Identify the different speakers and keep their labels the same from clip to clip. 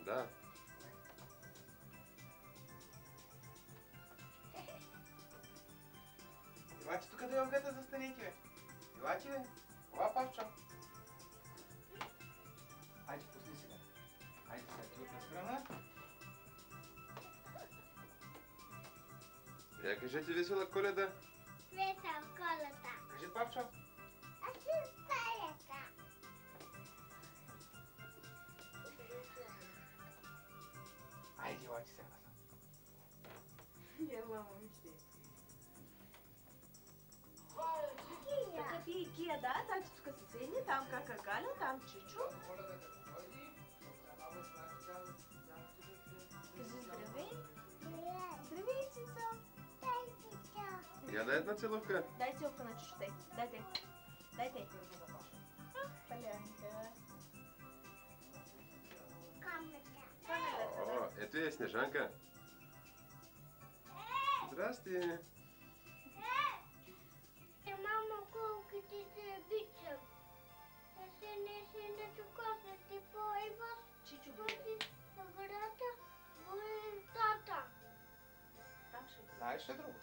Speaker 1: Да.
Speaker 2: Елате тук до елгата, застанете, бе. Елате, бе. Това, Павчо. Айде, пусни сега. Айде сега, ти от настрана.
Speaker 1: Я кажете весела Коледа.
Speaker 3: Весел Коледа.
Speaker 2: Кажи, Павчо.
Speaker 3: Аз ще старята.
Speaker 2: Айде, елате сега.
Speaker 4: Ела, момиче. Така ти и Кия, да? Тати тук се седни, там кака Галя, там Чичо. Кажи здравей. Здравей, Цицо.
Speaker 3: Дай ти
Speaker 1: Я дай една целувка.
Speaker 4: Дай целка на Чичо, дай. Дайте. Дайте. Палянка.
Speaker 3: камъка.
Speaker 1: О, ето е Снежанка. Здрасти.
Speaker 3: Мамо, колко ти се обичам. Не се на чукосна ти по-ева.
Speaker 4: Чичо,
Speaker 3: Пъти на гората, бъде тата.
Speaker 4: там ще бъде.
Speaker 2: Знаеш ли друго?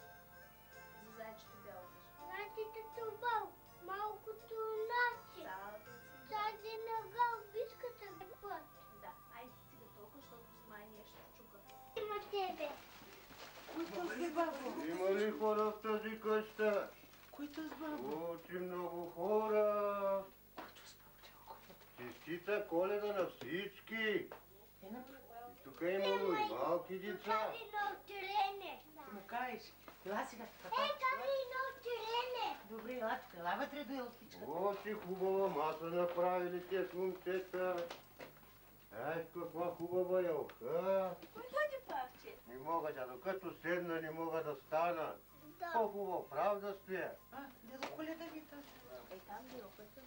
Speaker 4: За зайчето бяло.
Speaker 3: Значите тубал, малкото начи. Тази нога обиската да път.
Speaker 4: Да, айде стига толкова, защото май нещо чука.
Speaker 3: Има тебе.
Speaker 4: Който си, бабо?
Speaker 5: Има ли хора в тази къща?
Speaker 4: Който с бабо?
Speaker 5: Очи много хора.
Speaker 4: Който с бабо, тялко.
Speaker 5: Честита Коледа на всички. И тук имало и малки деца.
Speaker 3: Кали на отирене.
Speaker 6: Му кажеш, ела сега.
Speaker 3: Кали на отирене.
Speaker 6: Добре, ела тук, ела вътре до елтичката.
Speaker 5: Очи хубава маса направили те с момчета. Ай, каква хубава елха.
Speaker 4: Ходи, Павче.
Speaker 5: Не мога да, докато седна, не мога да стана.
Speaker 3: Да.
Speaker 5: По-хубаво прав да стоя.
Speaker 6: Дядо Коледа ви тъс.
Speaker 4: Ей, там било, който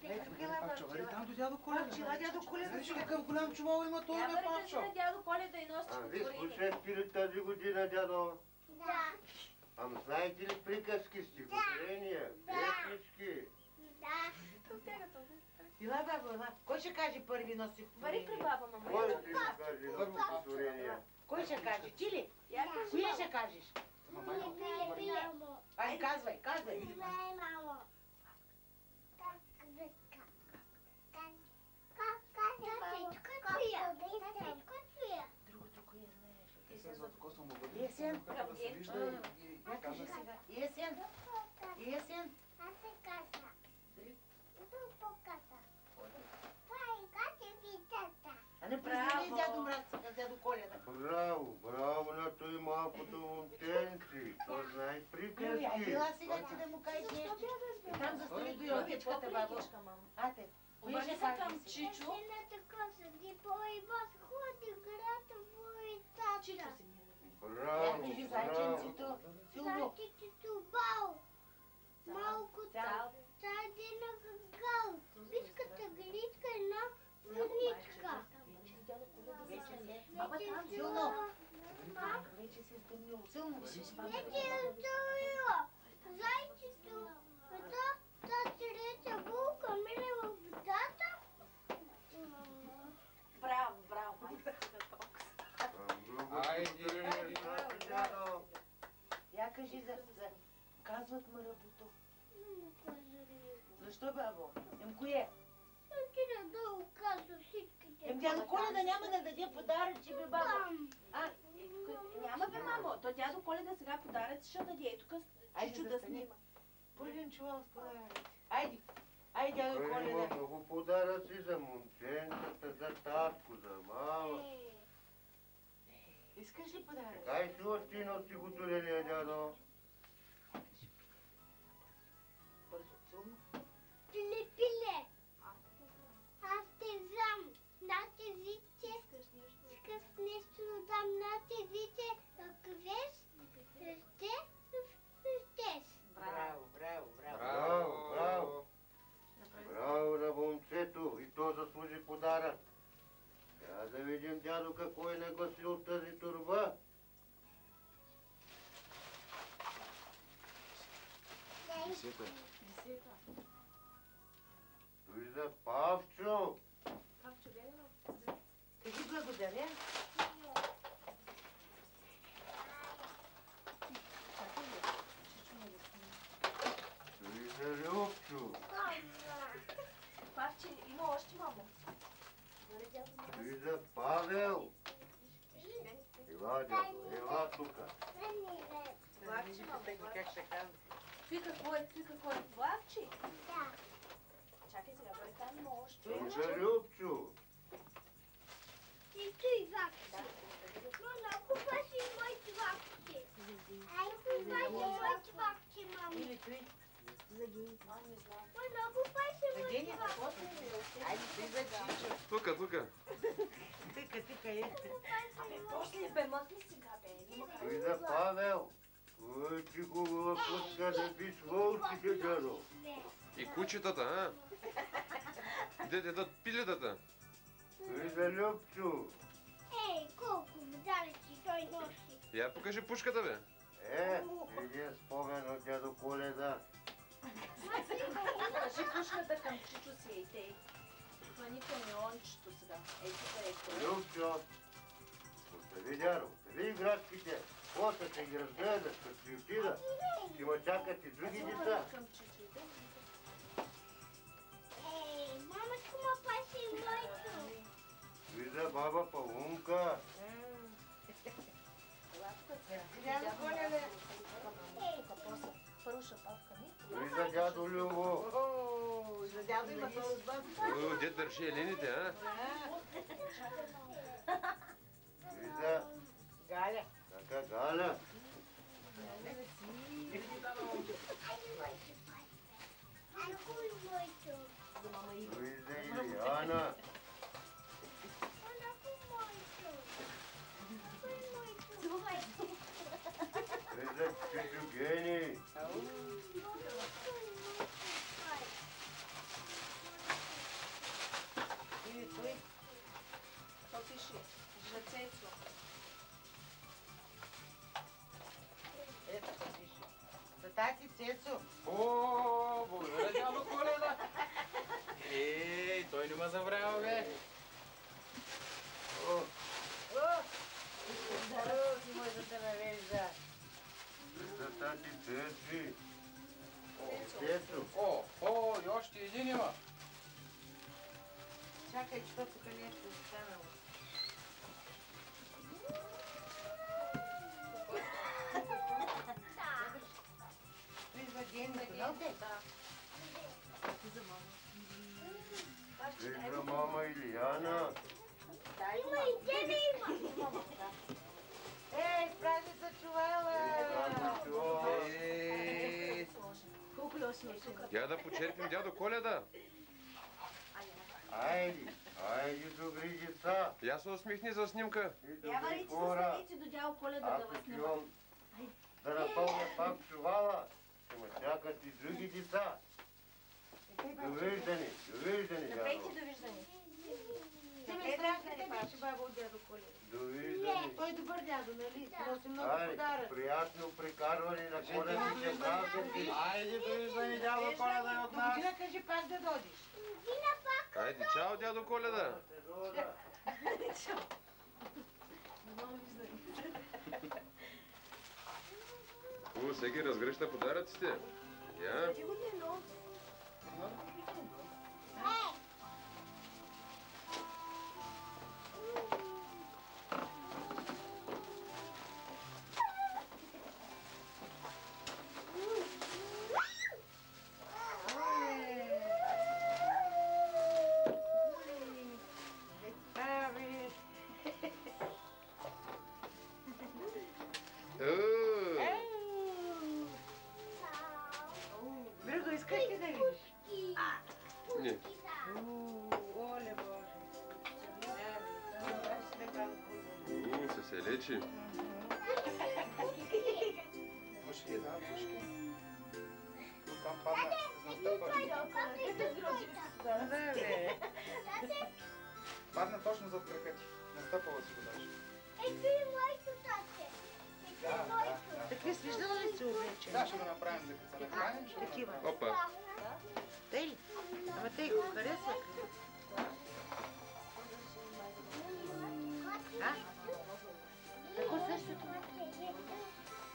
Speaker 6: Ей, тук ела,
Speaker 2: Павчо,
Speaker 6: Павче,
Speaker 2: вали там до дядо Коледа.
Speaker 6: Павче, ела дядо Коледа.
Speaker 2: Знаеш ли какъв голям чувал има той, бе,
Speaker 4: Я бъде
Speaker 2: Павчо?
Speaker 4: на дядо Коледа и носи
Speaker 5: А ви
Speaker 4: говорили.
Speaker 5: слушахте ли тази година, дядо?
Speaker 3: Да.
Speaker 5: Ам знаете ли приказки, стихотворения, песнички?
Speaker 3: Да.
Speaker 4: Тук тягата.
Speaker 6: Ела, бабо, ела. Кой ще каже първи носи
Speaker 4: Вари при баба, мама.
Speaker 5: Кой ще ми каже на стихотворения?
Speaker 6: Кой ще каже? Ти ли?
Speaker 4: Я кажи,
Speaker 6: Коя
Speaker 4: мамо.
Speaker 6: ще кажеш?
Speaker 3: Пиле.
Speaker 6: Ай, казвай, казвай.
Speaker 3: Не знае, мамо. Как вика? Как твоя?
Speaker 6: Другото, кое знаеш?
Speaker 2: Есен Златокосов му бъде.
Speaker 6: Есен.
Speaker 2: Когато да се вижда и
Speaker 6: Я кажи сега. Есен. Есен.
Speaker 3: Аз се каза. Иду по каса. Това е каче питата.
Speaker 6: А не признали дядо Мраз, сега дядо Коледа.
Speaker 5: Браво, браво на той малкото момченци. То знае приказки.
Speaker 6: Ела сега ти да му кажеш нещо. Там застани до елтичката, бабо.
Speaker 4: По-приличка, мама.
Speaker 6: Ате. Кой
Speaker 4: Обърни
Speaker 6: ще
Speaker 4: се към
Speaker 6: кажеш?
Speaker 4: Чичо.
Speaker 3: Сината коса ти по-ева ходи грата по тата.
Speaker 4: Чичо си ми.
Speaker 5: Браво,
Speaker 6: Кажи
Speaker 5: браво.
Speaker 6: зайченцето. Силно.
Speaker 3: Значите тубал. Малко
Speaker 4: Цял.
Speaker 3: тази на гъгъл. Виската глитка една водичка.
Speaker 6: Баба там, силно. Вече се е стъмнило. Силно.
Speaker 3: Не ти е оставила. Зайчето. Та цареца булка мине в водата.
Speaker 4: Браво, браво, майка.
Speaker 5: Айде, дядо.
Speaker 6: Я кажи за... Казват ме работо. Защо, бабо? Кое?
Speaker 3: Ти надолу казва всичките.
Speaker 6: Дядо Коледа няма да даде подаръчи, бе, бабо.
Speaker 4: А, няма бе, мамо. То дядо Коледа сега подаръци ще даде. Ей, тук Чичо да снима.
Speaker 6: Първен чувал с подаръци. Айде. Айде, дядо
Speaker 5: Той има
Speaker 6: Коледа.
Speaker 5: много подаръци за момченцата, за татко, за мама.
Speaker 6: Искаш ли подарък?
Speaker 5: Дай си още едно стихотворение, дядо.
Speaker 6: Бързо, силно.
Speaker 3: Пиле, пиле. Аз те знам. На тезите. Скъс нещо дам на тезите. Къвеш? Ще? Щеш.
Speaker 6: Браво, браво, браво.
Speaker 5: Браво, браво. Браво на момчето. И то заслужи подарък. Трябва да видим, дядо, какво е нагласил тази турба.
Speaker 1: Десета.
Speaker 4: Десета.
Speaker 5: Той за Павчо.
Speaker 4: Павчо, гледай.
Speaker 6: Кажи Кажи благодаря.
Speaker 5: Той за Любчо.
Speaker 4: Павче, има още, мамо.
Speaker 5: Той за Павел. Ела, дядо, ела тука.
Speaker 4: Павче, мамо.
Speaker 6: Как се казва?
Speaker 4: Той какво е? Павче?
Speaker 3: Да.
Speaker 4: Чакай сега, бъде там има още.
Speaker 5: Той за Любчо.
Speaker 3: И той вакци. Мама, купа си моите вакци. Ай, купа си моите вакци, мамо.
Speaker 6: Или той?
Speaker 4: Не знам.
Speaker 3: Мама, купа си
Speaker 6: За
Speaker 3: моите
Speaker 6: гения?
Speaker 3: вакци.
Speaker 6: Айде, той за Чичо.
Speaker 1: Тука.
Speaker 6: Тика е.
Speaker 4: После бе, мътни сега, бе.
Speaker 5: Той за Павел. Кой ти хубава пуска да биш волците, дядо.
Speaker 1: И кучетата, а? Де дадат пилетата?
Speaker 5: Той за Любчо.
Speaker 3: Ей, колко медалици той носи.
Speaker 1: Я покажи пушката, бе.
Speaker 5: Един спомен от дядо Коледа.
Speaker 4: Кажи пушката към Чичо си, ей, тей. Хвани камиончето сега. Ей, тук е.
Speaker 5: Любчо. Остави, дядо, остави играчките. После ще ги разгледаш, като си отида. Ще ме чакат и други деца.
Speaker 4: Към Чичо, иде.
Speaker 3: Ей, мамачко, ма паси моето.
Speaker 5: Той за баба Павунка.
Speaker 6: Дядо Коледа.
Speaker 4: Първо шапатка, не?
Speaker 5: Той за дядо Любо.
Speaker 6: О, за дядо има това.
Speaker 1: О, дед държи елените, а?
Speaker 5: Той за
Speaker 6: Галя.
Speaker 5: така Галя.
Speaker 3: Ай, кой моето.
Speaker 4: За мама и
Speaker 5: Той за Илияна.
Speaker 3: Мама, кой моето. Кой моето.
Speaker 5: Той за Чичо Гени.
Speaker 6: Или той?
Speaker 4: какво пише? Жацецо.
Speaker 6: Ето се пише. За тати Цецо.
Speaker 2: О, благодаря, дядо Коледа. Ей, той не ме забравя, бе.
Speaker 5: О,
Speaker 6: Здорово си може да те навежда.
Speaker 5: за тати Цеци. Цецо.
Speaker 2: О, и още един има.
Speaker 6: Чакай, че тук нещо останало. Той за Генито, нали те?
Speaker 4: За мама.
Speaker 5: Той за мама Илияна.
Speaker 3: Има и тебе има.
Speaker 6: Ей, празница чувала!
Speaker 4: Колко ли още нещо?
Speaker 1: Я да почерпим дядо Коледа.
Speaker 5: Айде, добри деца.
Speaker 1: Я се усмихни за снимка.
Speaker 5: И
Speaker 4: Я
Speaker 5: добри
Speaker 4: варите се
Speaker 5: хора.
Speaker 4: станете до дядо Коледа да
Speaker 5: Ако
Speaker 4: вас снима.
Speaker 5: чувам да напълня пак чувала, ще ме чакат и други деца. Довиждане,
Speaker 4: Напейте
Speaker 5: дядо.
Speaker 4: довиждане.
Speaker 6: Ти ме страх да те беше баба от дядо Коледа.
Speaker 5: Довиждане.
Speaker 6: Той е добър дядо, нали? Носи много
Speaker 5: Айде,
Speaker 6: подарък.
Speaker 5: приятно прекарване на коледните празници.
Speaker 2: Айде, довиждане, дядо Коледа и от
Speaker 6: До
Speaker 2: нас.
Speaker 6: година кажи пак да дойдеш.
Speaker 3: Дина пак.
Speaker 1: Айде, чао, дядо Коледа. О, всеки разгръща подаръците. Я.
Speaker 6: Друго искаш ли да видиш?
Speaker 1: Не.
Speaker 6: Оле Боже.
Speaker 1: Се се лечи.
Speaker 2: Пушки, да, пушки. Тук там падна,
Speaker 6: Да, бе.
Speaker 2: падна точно зад крака ти. Настъпала си го даже.
Speaker 3: Ето и моето тате. Ето и моето.
Speaker 6: Такива си виждала ли си облечени?
Speaker 2: Да, ще го направим, за като се нахраним. ще го
Speaker 6: Такива.
Speaker 1: Опа.
Speaker 6: Тъй ли? Ама тъй го харесва. А? Тако същото.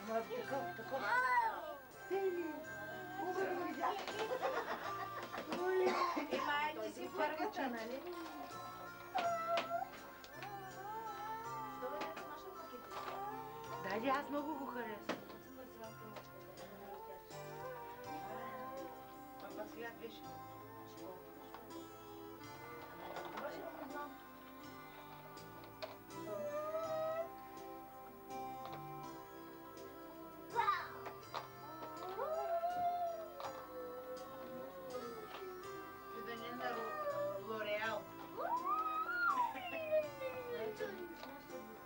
Speaker 6: Ама такова. Тейли. Хубаво видя.
Speaker 4: Май, ти си първата, нали?
Speaker 6: Даде, аз много го харесвам. Папа свят беше. Видане на Лореал.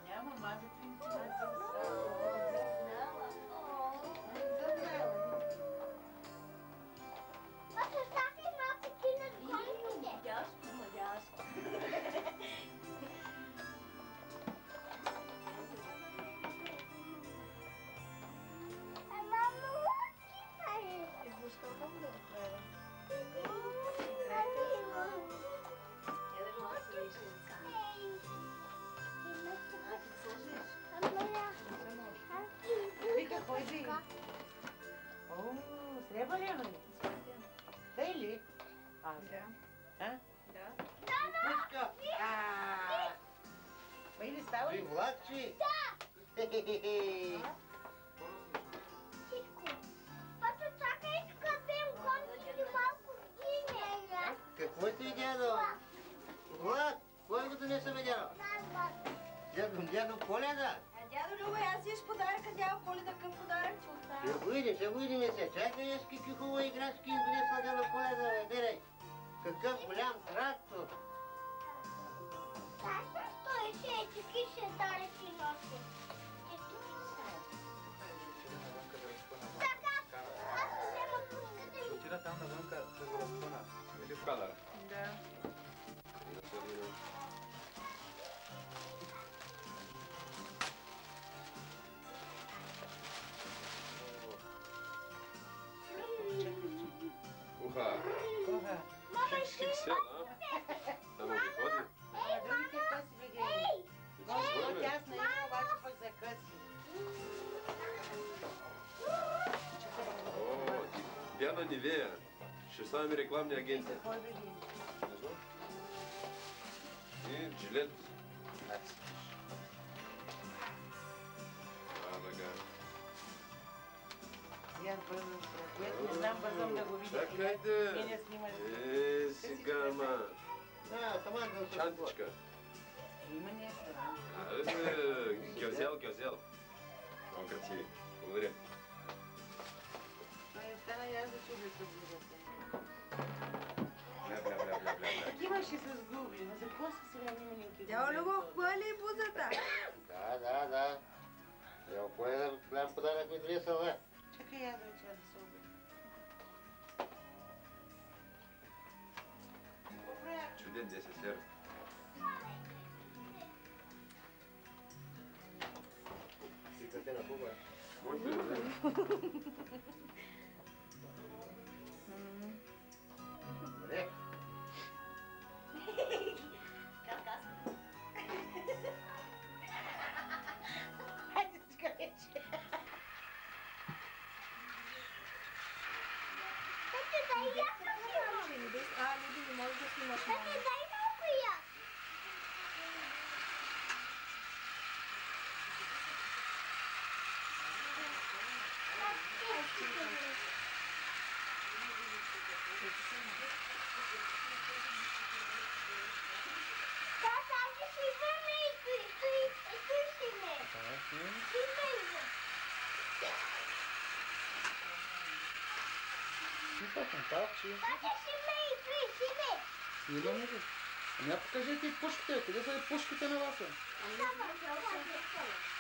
Speaker 6: Няма мази принципа. Вика, ходи. О, среба ли е? Тъй ли? А, да. А?
Speaker 4: Да.
Speaker 5: Пушка!
Speaker 6: Бе ли става
Speaker 5: Ти
Speaker 6: ли?
Speaker 5: Владчи? Какво ти дядо? Влад, кой го донесе бе дядо? Дядо Коледа?
Speaker 4: Дядо Любо, аз еш подаръка, дядо Коледа, към подарък ти оставя.
Speaker 5: Ще го видим се. Чакай, еш какви хубави играчки им донесла дядо Коледа, бе, дирей. Какъв голям трактор.
Speaker 2: Отида там навънка да го разпъна. Или в кадъра.
Speaker 4: Да.
Speaker 1: Уха.
Speaker 6: Кога?
Speaker 1: Хиксел, а? Да му ги ходи.
Speaker 6: А другите къси бе ги. Може да тясна има, обаче пък за къси.
Speaker 1: О, ти бяна Нивея. Ще ставаме рекламни агенти.
Speaker 6: Кой бе ги?
Speaker 1: Не знам. И Джилет. Така.
Speaker 6: Ян бързам се. Което не знам, бързам да го видя.
Speaker 1: Чакайте.
Speaker 6: Те не снимали.
Speaker 1: Сега, ма.
Speaker 5: Да, таман да се
Speaker 1: Чантичка.
Speaker 6: Има нещо.
Speaker 1: Гързел. Много красиви. Благодаря.
Speaker 6: Ай, остана и аз да чуя с губите.
Speaker 1: Бля.
Speaker 6: Имаше с губи, но за какво са сега миленки?
Speaker 4: Дядо Любо, хвали бузата.
Speaker 5: Да. Дядо Коледа, голям подарък ми донесъл, бе.
Speaker 6: Чакай аз да отида да се обя.
Speaker 1: Чуден ДССР.
Speaker 5: Викате на Куба.
Speaker 1: Може да
Speaker 5: Добре.
Speaker 6: Хайде, тука вече.
Speaker 4: Люби, не можеш да снимаш.
Speaker 2: Снимаме ли? Ами я покажете и пушките. Къде са пушките на вас?
Speaker 3: Давай.